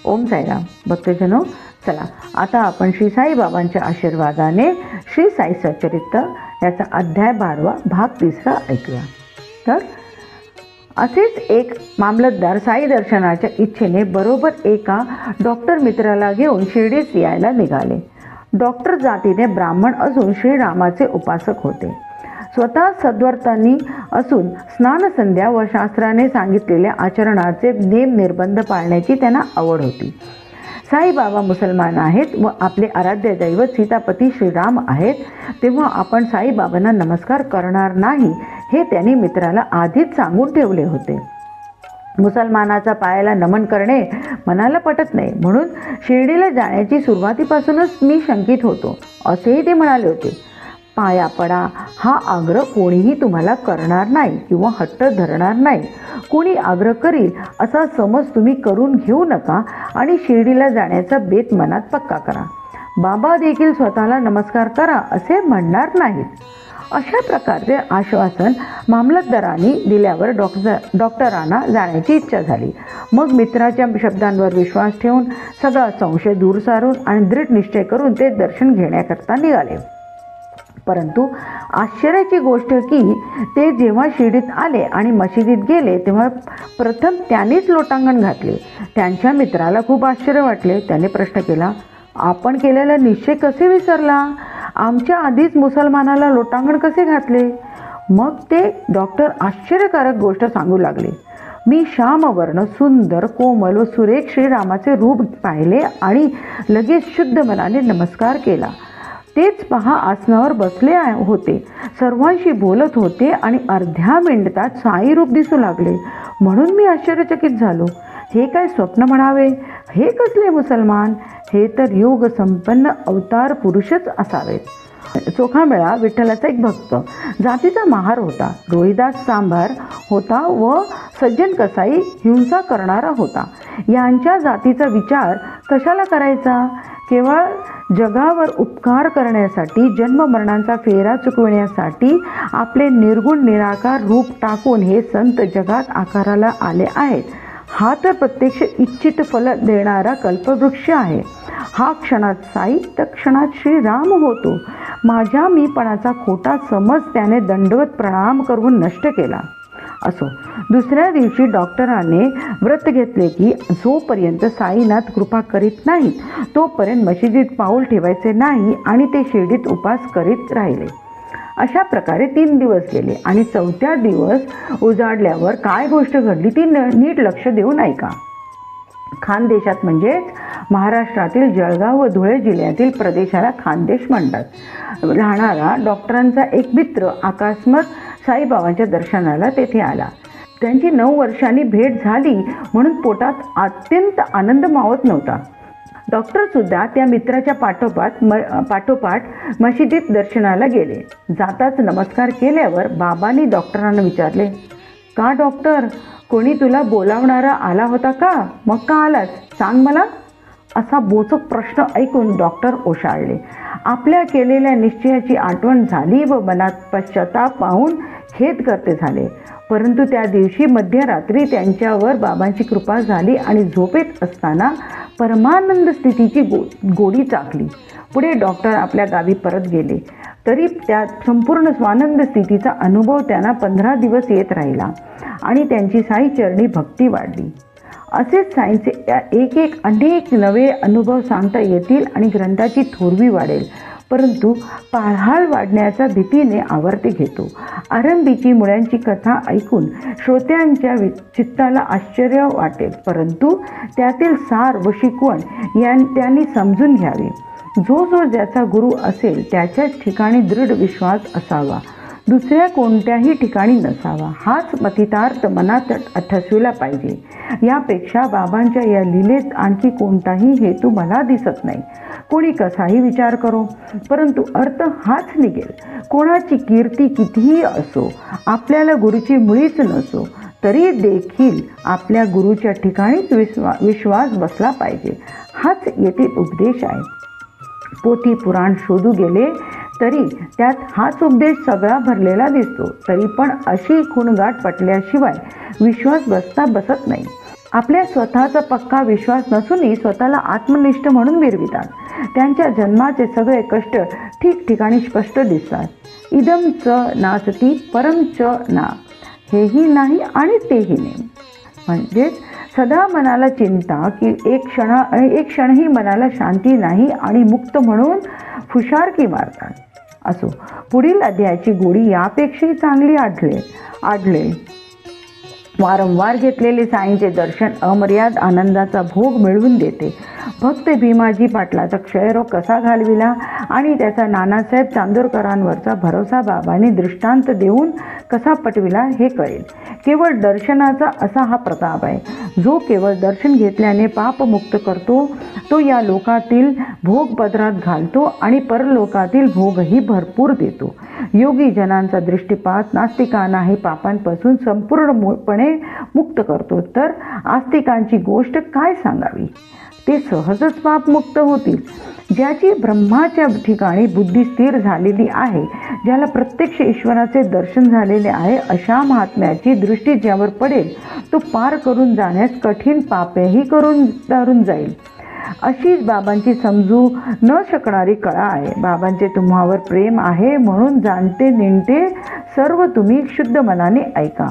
ओम साईराम भक्तजनो, चला आता आपण श्री साईबाबांच्या आशीर्वादाने श्री साई सच्चरित्र याचा अध्याय 12 भाग 3 ऐकूया. तर असेच एक मामलतदार साई दर्शनाच्या इच्छेने बरोबर एका डॉक्टर मित्राला घेऊन शिर्डीस यायला निघाले. डॉक्टर जातीने ब्राह्मण असून श्रीरामाचे उपासक होते. स्वतः सद्वर्तनी असून स्नानसंध्या व शास्त्राने सांगितलेल्या आचरणाचे नेम निर्बंध पाळण्याची त्यांना आवड होती. साईबाबा मुसलमान आहेत व आपले आराध्य दैवत सीतापती श्रीराम आहेत, तेव्हा आपण साईबाबांना नमस्कार करणार नाही हे त्यांनी मित्राला आधीच सांगून ठेवले होते. मुसलमानाचा पायाला नमन करणे मनाला पटत नाही, म्हणून शिर्डीला जाण्याची सुरुवातीपासूनच मी शंकित होतो असेही ते म्हणाले होते. पाया पडा हा आग्रह कोणीही तुम्हाला करणार नाही किंवा हट्ट धरणार नाही. कोणी आग्रह करील असा समज तुम्ही करून घेऊ नका आणि शिर्डीला जाण्याचा बेत मनात पक्का करा. बाबा देखील स्वतःला नमस्कार करा असे म्हणणार नाहीत. अशा प्रकारचे आश्वासन मामलतदारांनी दिल्यावर डॉक्टरांना जाण्याची इच्छा झाली. मग मित्राच्या शब्दांवर विश्वास ठेवून सगळा संशय दूर सारून आणि दृढ निश्चय करून ते दर्शन घेण्याकरता निघाले. परंतु आश्चर्याची गोष्ट की ते जेव्हा शिर्डीत आले आणि मशिदीत गेले तेव्हा प्रथम त्यांनीच लोटांगण घातले. त्यांच्या मित्राला खूप आश्चर्य वाटले. त्याने प्रश्न केला, आपण केलेला निश्चय कसे विसरला? आमच्या आधीच मुसलमानाला लोटांगण कसे घातले? मग ते डॉक्टर आश्चर्यकारक गोष्ट सांगू लागले. मी श्यामवर्ण सुंदर कोमल व सुरेख श्रीरामाचे रूप पाहिले आणि लगेच शुद्ध मनाने नमस्कार केला. तेच पहा आसनावर बसले होते, सर्वांशी बोलत होते आणि अर्ध्या मिनिटात साई रूप दिसू लागले. म्हणून मी आश्चर्यचकित झालो. हे काय स्वप्न म्हणावे? हे कसले मुसलमान? हे तर योग संपन्न अवतार पुरुषच असावेत. चोखामेळा विठ्ठलाचा एक भक्त, जातीचा महार होता. रोहिदास सांभार होता व सज्जन कसाई हिंसा करणारा होता. यांच्या जातीचा विचार कशाला करायचा? केवळ जगावर उपकार करण्यासाठी, जन्ममरणांचा फेरा चुकविण्यासाठी आपले निर्गुण निराकार रूप टाकून हे संत जगात आकाराला आले आहेत. हा तर प्रत्यक्ष इच्छित फल देणारा कल्पवृक्ष आहे. हा क्षणात साई तर क्षणात श्रीराम होतो. माझ्या मीपणाचा खोटा समज त्याने दंडवत प्रणाम करून नष्ट केला. असो, दुसऱ्या दिवशी डॉक्टरांनी व्रत घेतले की जोपर्यंत साईनाथ कृपा करीत नाहीत तोपर्यंत मशिदीत पाऊल ठेवायचे नाही आणि ते शिर्डीत उपास करीत राहिले. अशा प्रकारे 3 दिवस गेले आणि 4थ्या दिवस उजाडल्यावर काय गोष्ट घडली ती नीट लक्ष देऊन ऐका. खानदेशात म्हणजेच महाराष्ट्रातील जळगाव व धुळे जिल्ह्यातील प्रदेशाला खानदेश म्हणतात, राहणारा डॉक्टरांचा एक मित्र अकस्मात साईबाबांच्या दर्शनाला तेथे आला. त्यांची 9 वर्षांनी भेट झाली म्हणून पोटात अत्यंत आनंद मावत नव्हता. डॉक्टरसुद्धा त्या मित्राच्या पाठोपाठ मशिदीत दर्शनाला गेले. जाताच नमस्कार केल्यावर बाबांनी डॉक्टरांना विचारले, का डॉक्टर, कोणी तुला बोलावणारा आला होता का? मग का आलास? सांग मला. असा बोचक प्रश्न ऐकून डॉक्टर ओशाळले. आपल्या केलेल्या निश्चयाची आठवण झाली व मनात पश्चाताप पाहून खेद करते झाले. परंतु त्या दिवशी मध्यरात्री त्यांच्यावर बाबांची कृपा झाली आणि झोपेत असताना परमानंद स्थितीची गोडी चाकली. पुढे डॉक्टर आपल्या गावी परत गेले तरी त्या संपूर्ण स्वानंद स्थितीचा अनुभव त्यांना 15 दिवस येत राहिला आणि त्यांची साईचरणी भक्ती वाढली. असेच साईंचे अनेक नवे अनुभव सांगता येतील आणि ग्रंथाची थोरवी वाढेल, परंतु पाळहाळ वाढण्याच्या भीतीने आवर्ती घेतो. आरंभीची मुळ्यांची कथा ऐकून श्रोत्यांच्या चित्ताला आश्चर्य वाटेल, परंतु त्यातील सार व शिकवण त्यांनी समजून घ्यावी. जो ज्याचा गुरु असेल त्याच्याच ठिकाणी दृढ विश्वास असावा, दुसऱ्या कोणत्याही ठिकाणी नसावा. हाच मतितार्थ मनात ठसविला पाहिजे. यापेक्षा बाबांच्या या लीलेत आणखी कोणताही हेतू मला दिसत नाही. कोणी कसाही विचार करो, परंतु अर्थ हाच निघेल. कोणाची कीर्ती कितीही असो, आपल्याला गुरुची मुळीच नसो, तरी देखील आपल्या गुरुच्या ठिकाणीच विश्वास बसला पाहिजे. हाच येथील उपदेश आहे. पोथी पुराण शोधू गेले तरी त्यात हाच उपदेश सगळा भरलेला दिसतो. तरी पण अशी खूणगाठ पटल्याशिवाय विश्वास बसत नाही. आपल्या स्वतःचा पक्का विश्वास नसूनही स्वतःला आत्मनिष्ठ म्हणून मिरवितात. त्यांच्या जन्माचे सगळे कष्ट ठिकठिकाणी स्पष्ट दिसतात. इदम च नास्ति परम च ना, हेही नाही आणि तेही नाही. म्हणजेच सदा मनाला चिंता की एक क्षणही मनाला शांती नाही आणि मुक्त म्हणून फुशारकी मारतात. असो, पुढील अध्यायाची गोडी यापेक्षाही चांगली आढळेल. वारंवार घेतलेले साईंचे दर्शन अमर्याद आनंदाचा भोग मिळवून देते. भक्त भीमाजी पाटलाचा क्षयरोग कसा घालविला आणि त्याचा नानासाहेब चांदोरकरांवरचा भरोसा बाबांनी दृष्टांत देऊन कसा पटविला हे कळेल. केवळ दर्शनाचा असा हा प्रताप आहे. जो केवळ दर्शन घेतल्याने पापमुक्त करतो तो या लोकातील भोग पदरात घालतो आणि परलोकातील भोगही भरपूर देतो. योगी जनांचा दृष्टिपात नास्तिकांनाही पापांपासून संपूर्णपणे मुक्त करतो, तर आस्तिकांची गोष्ट काय सांगावी. ते सहजच पापमुक्त होतील. ज्याची ब्रह्माच्या ठिकाणी बुद्धी स्थिर झालेली आहे, ज्याला प्रत्यक्ष ईश्वराचे दर्शन झालेले आहे, अशा महात्म्याची दृष्टी ज्यावर पडेल तो पार करून जाण्यास कठीण पापेही तारून जाईल. अशीच बाबांची समजू न शकणारी कळा आहे. बाबांचे तुम्हावर प्रेम आहे म्हणून जाणते नेणते सर्व तुम्ही शुद्ध मनाने ऐका.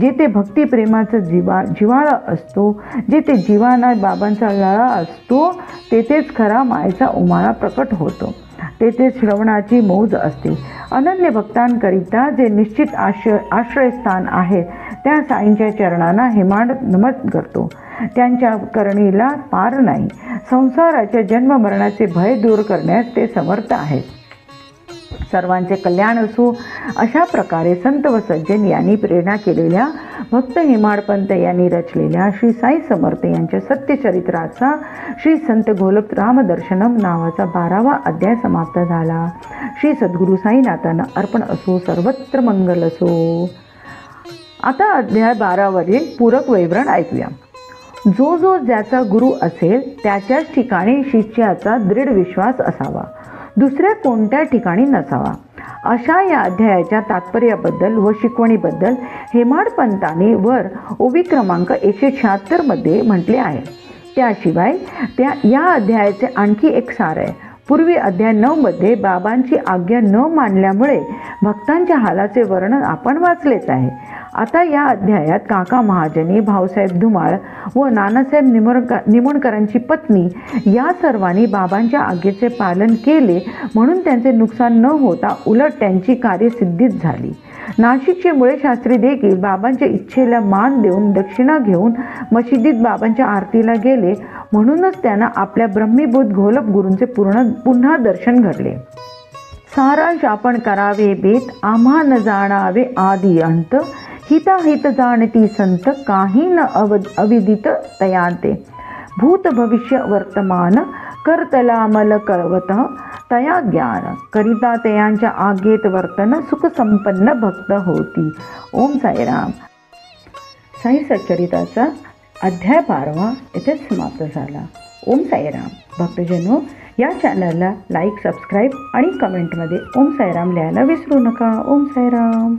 जेथे भक्तिप्रेमाचा जिव्हाळा असतो, जेथे जीवाना बाबांचा लळा असतो, तेथेच खरा मायेचा उमाळा प्रकट होतो. तेथे श्रवणाची मौज असते. अनन्य भक्तांकरिता जे निश्चित आश्रयस्थान आहे त्या साईंच्या चरणांना हेमाड नमन करतो. त्यांच्या करणीला पार नाही. संसाराच्या जन्ममरणाचे भय दूर करण्यास ते समर्थ आहेत. सर्वांचे कल्याण असो अशा प्रकारे संत व सज्जन यांनी प्रेरणा केलेल्या भक्त हेमाडपंत यांनी रचलेल्या श्री साई समर्थ यांच्या सत्यचरित्राचा श्री संत घोलप रामदर्शनम नावाचा 12वा अध्याय समाप्त झाला. श्री सद्गुरू साईनाथांना अर्पण असो. सर्वत्र मंगल असो. आता अध्याय 12 पूरक विवरण ऐकूया. जो ज्याचा गुरु असेल त्याच्याच ठिकाणी शिष्याचा दृढ विश्वास असावा, दुसऱ्या कोणत्या ठिकाणी नसावा. अशा या अध्यायाच्या तात्पर्याबद्दल व शिकवणीबद्दल हेमाडपंतांनी वर ओवी क्रमांक 176 मध्ये म्हटले आहे. त्याशिवाय या अध्यायाचे आणखी एक सार आहे. पूर्वी अध्याय 9 मध्ये बाबांची आज्ञा न मानल्यामुळे भक्तांच्या हालाचे वर्णन आपण वाचलेच आहे. आता या अध्यायात काका महाजनी, भाऊसाहेब धुमाळ व नानासाहेब निमोणकरांची पत्नी या सर्वांनी बाबांच्या आज्ञेचे पालन केले म्हणून त्यांचे नुकसान न होता उलट त्यांची कार्यसिद्धीच झाली. नाशिकचे मुळे शास्त्री देखील बाबांच्या इच्छेला मान देऊन दक्षिणा घेऊन मशिदीत बाबांच्या आरतीला गेले म्हणूनच त्यांना आपल्या ब्रह्मीभूत घोलप गुरूंचे पुन्हा दर्शन घडले. सारांश आपण करावे बेत, आम्हा न जाणावे आदी अंत, हिताहित जाणती संत, काही न अविदित तयांते, भूत भविष्य वर्तमान, करतला मल कळवत तया ज्ञान, करिता तयांच्या आज्ञेत वर्तन, सुख संपन्न भक्त होती. ओम साईराम. साई सच्चरिताचा अध्याय 12 इथे समाप्त झाला. ओम साईराम. भक्तजनो, या चॅनलला लाईक, सबस्क्राईब आणि कमेंटमध्ये ओम साईराम लिहायला विसरू नका. ओम साईराम.